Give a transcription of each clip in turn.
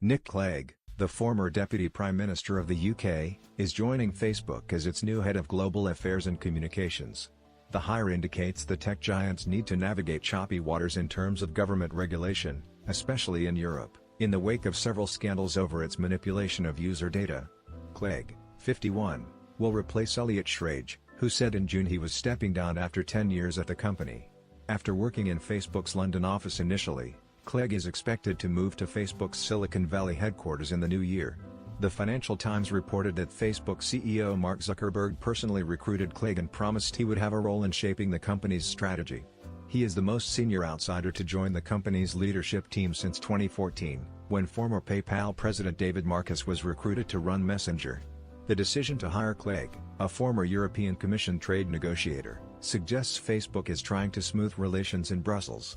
Nick Clegg, the former Deputy Prime Minister of the UK, is joining Facebook as its new head of global affairs and communications. The hire indicates the tech giants need to navigate choppy waters in terms of government regulation, especially in Europe, in the wake of several scandals over its manipulation of user data. Clegg, 51, will replace Elliot Schrage, who said in June he was stepping down after 10 years at the company. After working in Facebook's London office initially, Clegg is expected to move to Facebook's Silicon Valley headquarters in the new year. The Financial Times reported that Facebook CEO Mark Zuckerberg personally recruited Clegg and promised he would have a role in shaping the company's strategy. He is the most senior outsider to join the company's leadership team since 2014, when former PayPal president David Marcus was recruited to run Messenger. The decision to hire Clegg, a former European Commission trade negotiator, suggests Facebook is trying to smooth relations in Brussels.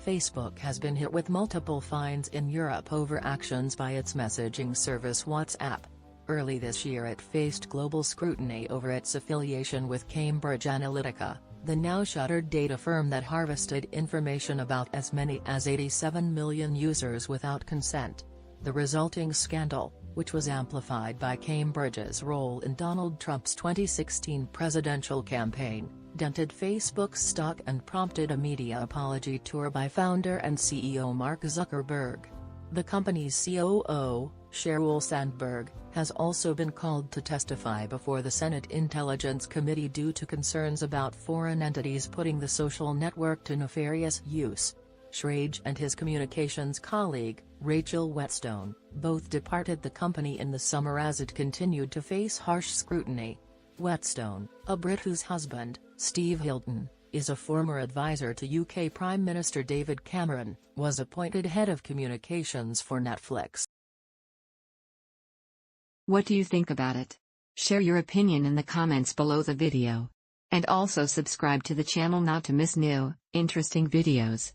Facebook has been hit with multiple fines in Europe over actions by its messaging service WhatsApp. Early this year it faced global scrutiny over its affiliation with Cambridge Analytica, the now shuttered data firm that harvested information about as many as 87 million users without consent. The resulting scandal, which was amplified by Cambridge's role in Donald Trump's 2016 presidential campaign, dented Facebook's stock and prompted a media apology tour by founder and CEO Mark Zuckerberg. The company's COO, Sheryl Sandberg, has also been called to testify before the Senate Intelligence Committee due to concerns about foreign entities putting the social network to nefarious use. Schrage and his communications colleague, Rachel Whetstone, both departed the company in the summer as it continued to face harsh scrutiny. Whetstone, a Brit whose husband, Steve Hilton, is a former advisor to UK Prime Minister David Cameron, was appointed head of communications for Netflix. What do you think about it? Share your opinion in the comments below the video. And also subscribe to the channel not to miss new, interesting videos.